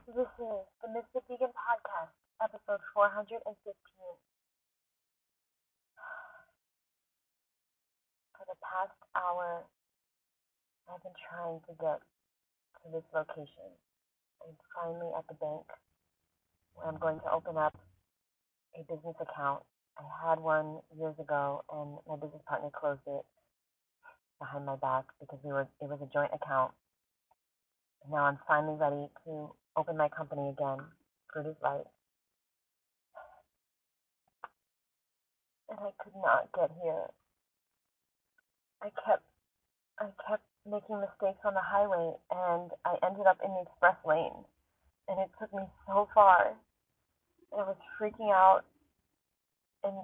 This is the Ms.FitVegan podcast, episode 415. For the past hour, I've been trying to get to this location. I'm finally at the bank where I'm going to open up a business account. I had one years ago, and my business partner closed it behind my back because it was a joint account. And now I'm finally ready to open my company again, Fruit is Life. And I could not get here. I kept making mistakes on the highway, and I ended up in the express lane. And it took me so far. And I was freaking out, and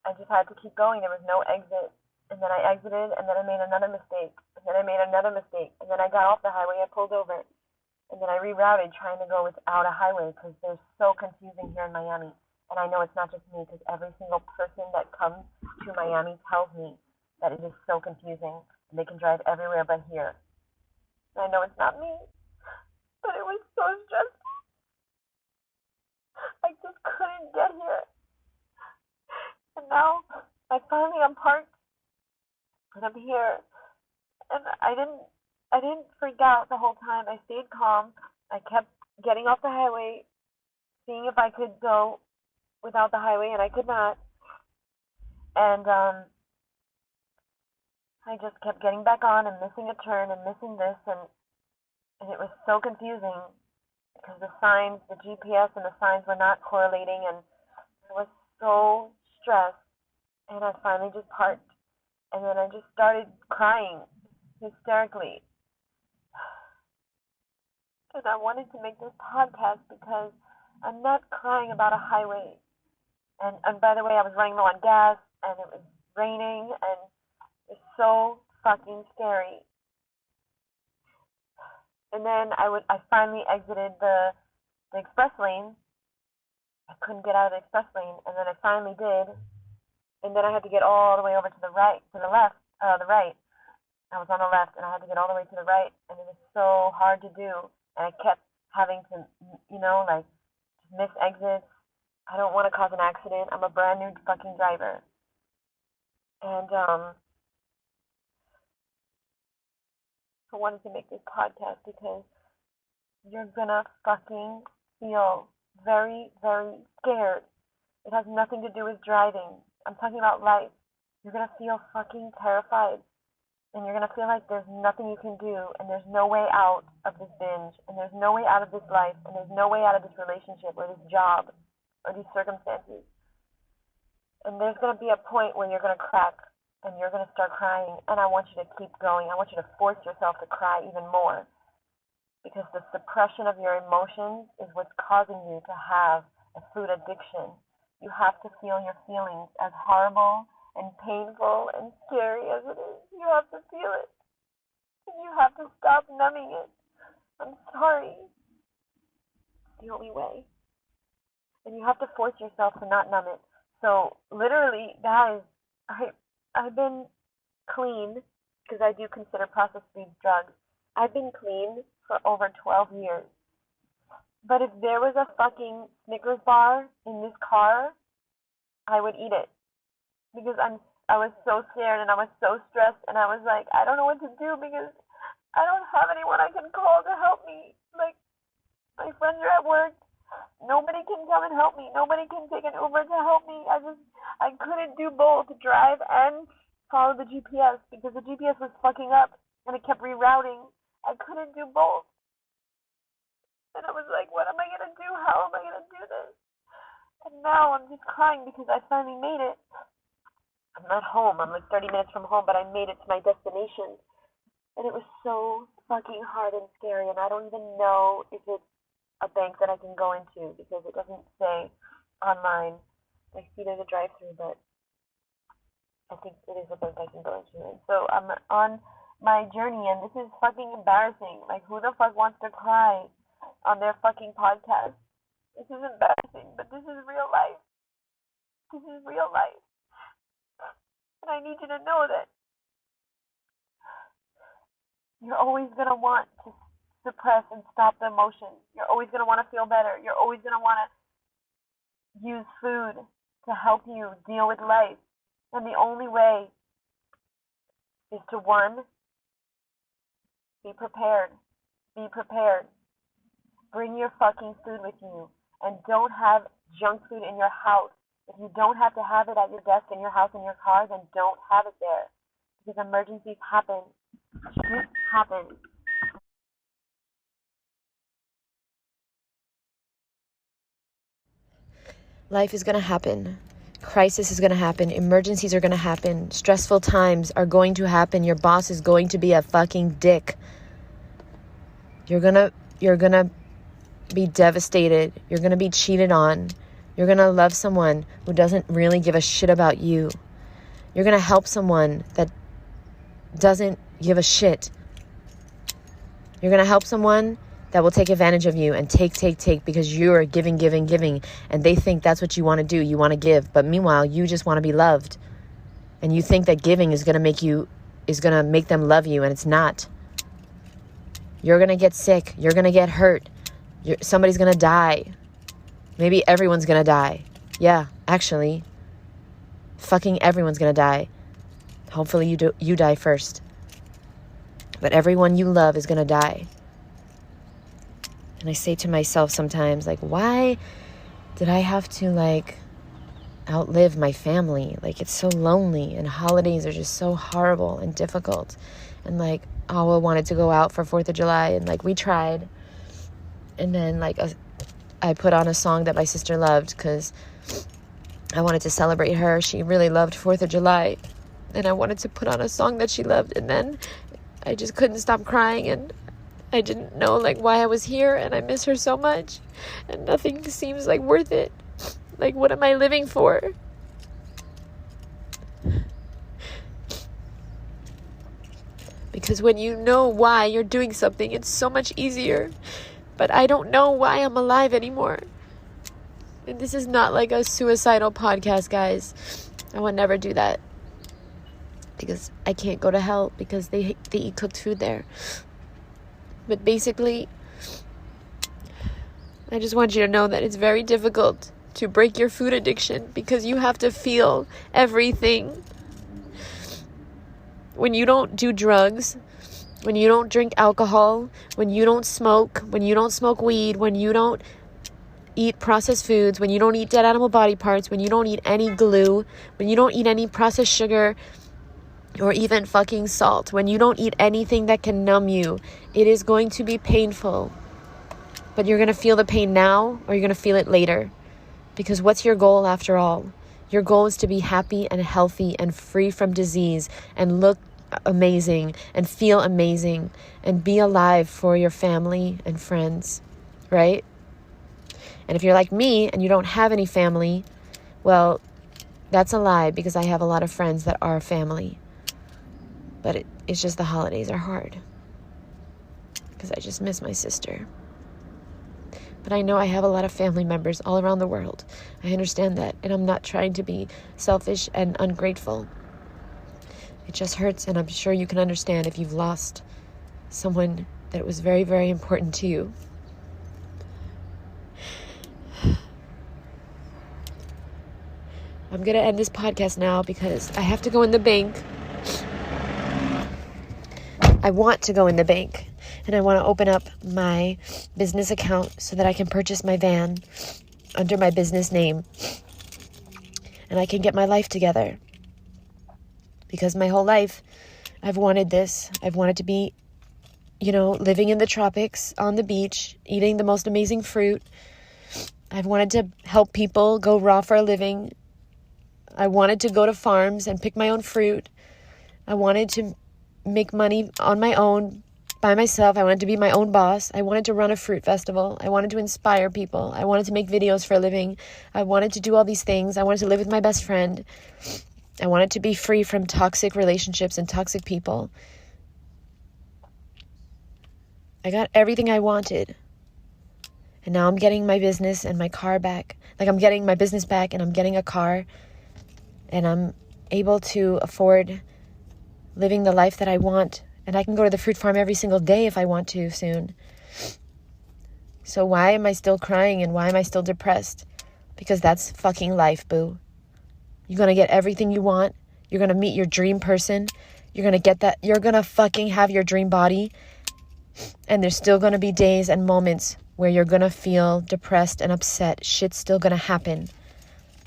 I just had to keep going. There was no exit. And then I exited, and then I made another mistake. And then I made another mistake. And then I got off the highway, I pulled over. And then I rerouted trying to go without a highway because they're so confusing here in Miami. And I know it's not just me because every single person that comes to Miami tells me that it is so confusing. And they can drive everywhere but here. And I know it's not me, but it was so stressful. I just couldn't get here. And now I'm parked and I'm here. And I didn't freak out the whole time. I stayed calm. I kept getting off the highway, seeing if I could go without the highway, and I could not. And I just kept getting back on and missing a turn and missing this, and it was so confusing because the signs, the GPS and the signs were not correlating, and I was so stressed. And I finally just parked, and then I just started crying hysterically. And I wanted to make this podcast because I'm not crying about a highway. And by the way, I was running low on gas, and it was raining, and it's so fucking scary. And then I finally exited the express lane. I couldn't get out of the express lane, and then I finally did. And then I had to get all the way over to the right. I was on the left, and I had to get all the way to the right, and it was so hard to do. And I kept having to, miss exits. I don't want to cause an accident. I'm a brand new fucking driver. And I wanted to make this podcast because you're gonna fucking feel very, very scared. It has nothing to do with driving. I'm talking about life. You're gonna feel fucking terrified. And you're going to feel like there's nothing you can do, and there's no way out of this binge, and there's no way out of this life, and there's no way out of this relationship or this job or these circumstances. And there's going to be a point where you're going to crack, and you're going to start crying, and I want you to keep going. I want you to force yourself to cry even more, because the suppression of your emotions is what's causing you to have a food addiction. You have to feel your feelings, as horrible and painful and scary as it is. You have to feel it. And you have to stop numbing it. I'm sorry. It's the only way. And you have to force yourself to not numb it. So literally, guys, I've been clean, because I do consider processed food drugs. I've been clean for over 12 years. But if there was a fucking Snickers bar in this car, I would eat it. Because I was so scared, and I was so stressed, and I was like, I don't know what to do because I don't have anyone I can call to help me. Like, my friends are at work. Nobody can come and help me. Nobody can take an Uber to help me. I couldn't do both, drive and follow the GPS, because the GPS was fucking up, and it kept rerouting. I couldn't do both. And I was like, what am I going to do? How am I going to do this? And now I'm just crying because I finally made it. I'm not home. I'm like 30 minutes from home, but I made it to my destination. And it was so fucking hard and scary, and I don't even know if it's a bank that I can go into because it doesn't say online. I see there's a drive-through, but I think it is a bank I can go into. And so I'm on my journey, and this is fucking embarrassing. Like, who the fuck wants to cry on their fucking podcast? This is embarrassing, but this is real life. This is real life. And I need you to know that you're always going to want to suppress and stop the emotions. You're always going to want to feel better. You're always going to want to use food to help you deal with life. And the only way is to, one, be prepared. Be prepared. Bring your fucking food with you. And don't have junk food in your house. If you don't have to have it at your desk, in your house, in your car, then don't have it there. Because emergencies happen. Shit happens. Life is going to happen. Crisis is going to happen. Emergencies are going to happen. Stressful times are going to happen. Your boss is going to be a fucking dick. You're going to be devastated. You're going to be cheated on. You're going to love someone who doesn't really give a shit about you. You're going to help someone that doesn't give a shit. You're going to help someone that will take advantage of you and take because you are giving. And they think that's what you want to do. You want to give. But meanwhile, you just want to be loved. And you think that giving is going to make them love you. And it's not. You're going to get sick. You're going to get hurt. Somebody's going to die. Maybe everyone's going to die. Yeah, actually. Fucking everyone's going to die. Hopefully you die first. But everyone you love is going to die. And I say to myself sometimes, like, why did I have to, outlive my family? It's so lonely, and holidays are just so horrible and difficult. And, Awa wanted to go out for 4th of July, and, we tried. And then, I put on a song that my sister loved because I wanted to celebrate her. She really loved 4th of July. And I wanted to put on a song that she loved. And then I just couldn't stop crying, and I didn't know why I was here, and I miss her so much, and nothing seems worth it. What am I living for? Because when you know why you're doing something, it's so much easier. But I don't know why I'm alive anymore. And this is not a suicidal podcast, guys. I would never do that. Because I can't go to hell because they eat cooked food there. But basically, I just want you to know that it's very difficult to break your food addiction because you have to feel everything. When you don't do drugs, when you don't drink alcohol, when you don't smoke weed, when you don't eat processed foods, when you don't eat dead animal body parts, when you don't eat any glue, when you don't eat any processed sugar, or even fucking salt, when you don't eat anything that can numb you, it is going to be painful. But you're going to feel the pain now, or you're going to feel it later. Because what's your goal after all? Your goal is to be happy and healthy and free from disease and look amazing and feel amazing and be alive for your family and friends, right? And if you're like me and you don't have any family, well, that's a lie because I have a lot of friends that are family. But it's just the holidays are hard because I just miss my sister. But I know I have a lot of family members all around the world. I understand that. And I'm not trying to be selfish and ungrateful. It just hurts. And I'm sure you can understand if you've lost someone that was very, very important to you. I'm going to end this podcast now because I have to go in the bank. I want to go in the bank. And I want to open up my business account so that I can purchase my van under my business name. And I can get my life together. Because my whole life, I've wanted this. I've wanted to be, living in the tropics, on the beach, eating the most amazing fruit. I've wanted to help people go raw for a living. I wanted to go to farms and pick my own fruit. I wanted to make money on my own, by myself. I wanted to be my own boss. I wanted to run a fruit festival. I wanted to inspire people. I wanted to make videos for a living. I wanted to do all these things. I wanted to live with my best friend. I wanted to be free from toxic relationships and toxic people. I got everything I wanted. And now I'm getting my business and my car back. I'm getting my business back and I'm getting a car. And I'm able to afford living the life that I want. And I can go to the fruit farm every single day if I want to soon. So why am I still crying and why am I still depressed? Because that's fucking life, boo. You're going to get everything you want. You're going to meet your dream person. You're going to get that. You're going to fucking have your dream body. And there's still going to be days and moments where you're going to feel depressed and upset. Shit's still going to happen.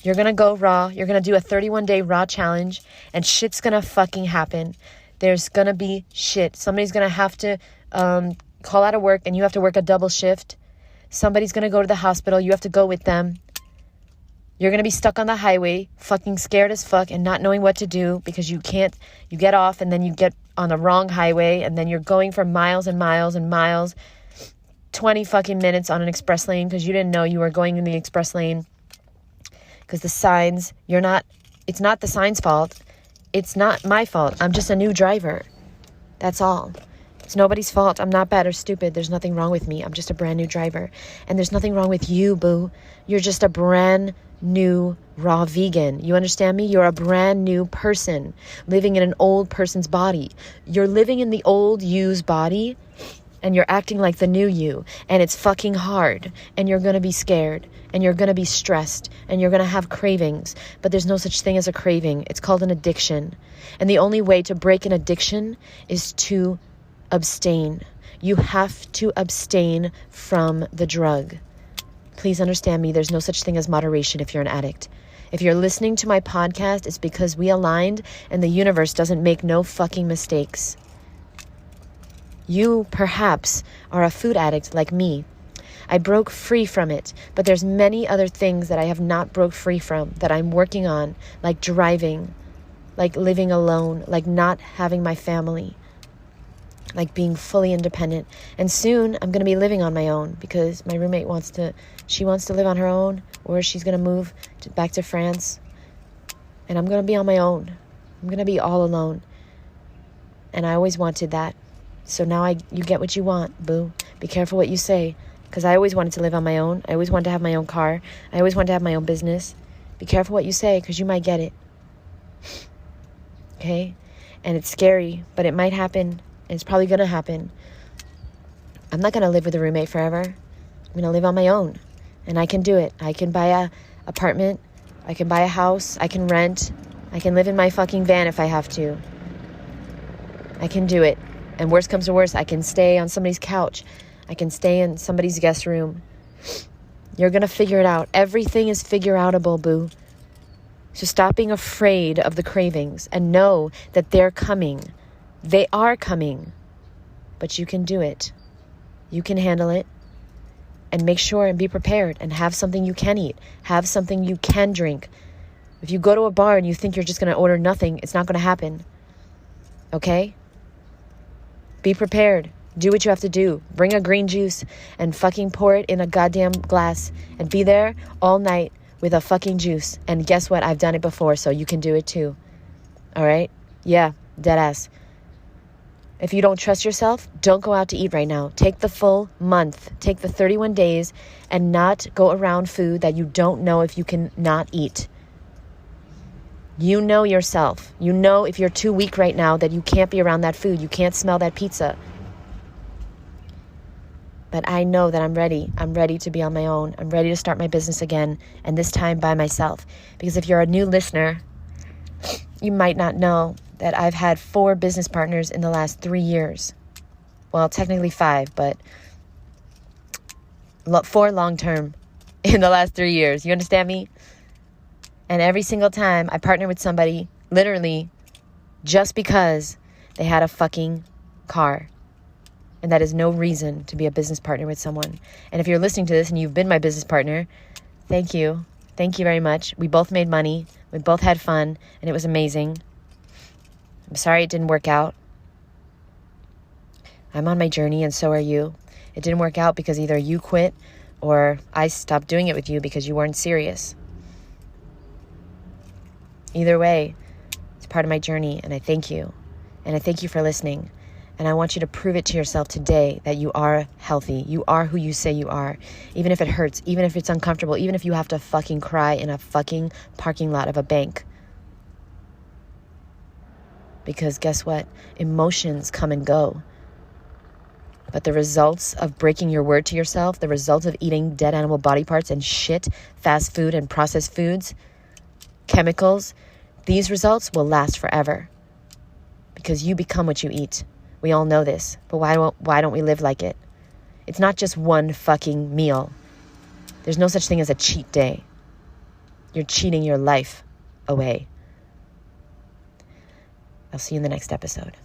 You're going to go raw. You're going to do a 31-day raw challenge. And shit's going to fucking happen. There's going to be shit. Somebody's going to have to call out of work and you have to work a double shift. Somebody's going to go to the hospital. You have to go with them. You're going to be stuck on the highway, fucking scared as fuck and not knowing what to do because you get off and then you get on the wrong highway and then you're going for miles and miles and miles, 20 fucking minutes on an express lane because you didn't know you were going in the express lane because the signs, it's not the sign's fault. It's not my fault. I'm just a new driver. That's all. It's nobody's fault. I'm not bad or stupid. There's nothing wrong with me. I'm just a brand new driver. And there's nothing wrong with you, boo. You're just a brand new raw vegan. You understand me? You're a brand new person living in an old person's body. You're living in the old you's body and you're acting like the new you. And it's fucking hard. And you're going to be scared. And you're going to be stressed. And you're going to have cravings. But there's no such thing as a craving. It's called an addiction. And the only way to break an addiction is to abstain. You have to abstain from the drug. Please understand me. There's no such thing as moderation if you're an addict. If you're listening to my podcast, it's because we aligned and the universe doesn't make no fucking mistakes. You perhaps are a food addict like me. I broke free from it, but there's many other things that I have not broke free from that I'm working on, like driving, like living alone, like not having my family, like being fully independent. And soon I'm going to be living on my own because my roommate wants to live on her own, or she's going to move back to France. And I'm going to be on my own. I'm going to be all alone. And I always wanted that. So now you get what you want, boo. Be careful what you say, because I always wanted to live on my own. I always wanted to have my own car. I always wanted to have my own business. Be careful what you say, because you might get it. Okay? And it's scary, but it might happen. It's probably going to happen. I'm not going to live with a roommate forever. I'm going to live on my own. And I can do it. I can buy a apartment. I can buy a house. I can rent. I can live in my fucking van if I have to. I can do it. And worst comes to worst, I can stay on somebody's couch. I can stay in somebody's guest room. You're going to figure it out. Everything is figure-outable, boo. So stop being afraid of the cravings and know that they're coming. They are coming, but you can do it. You can handle it, and make sure and be prepared and have something you can eat. Have something you can drink. If you go to a bar and you think you're just going to order nothing, it's not going to happen. Okay? Be prepared. Do what you have to do. Bring a green juice and fucking pour it in a goddamn glass and be there all night with a fucking juice. And guess what? I've done it before, so you can do it too. All right? Yeah, dead ass. If you don't trust yourself, don't go out to eat right now. Take the full month. Take the 31 days and not go around food that you don't know if you can not eat. You know yourself. You know if you're too weak right now that you can't be around that food. You can't smell that pizza. But I know that I'm ready. I'm ready to be on my own. I'm ready to start my business again, and this time by myself. Because if you're a new listener, you might not know that I've had 4 business partners in the last 3 years. Well, technically 5, but 4 long-term in the last 3 years. You understand me? And every single time I partner with somebody, literally, just because they had a fucking car. And that is no reason to be a business partner with someone. And if you're listening to this and you've been my business partner, thank you. Thank you very much. We both made money. We both had fun. And it was amazing. I'm sorry it didn't work out. I'm on my journey and so are you. It didn't work out because either you quit or I stopped doing it with you because you weren't serious. Either way, it's part of my journey, and I thank you. And I thank you for listening. And I want you to prove it to yourself today that you are healthy. You are who you say you are. Even if it hurts, even if it's uncomfortable, even if you have to fucking cry in a fucking parking lot of a bank. Because guess what? Emotions come and go. But the results of breaking your word to yourself, the results of eating dead animal body parts and shit, fast food and processed foods, chemicals, these results will last forever. Because you become what you eat. We all know this. But why don't we live like it? It's not just one fucking meal. There's no such thing as a cheat day. You're cheating your life away. I'll see you in the next episode.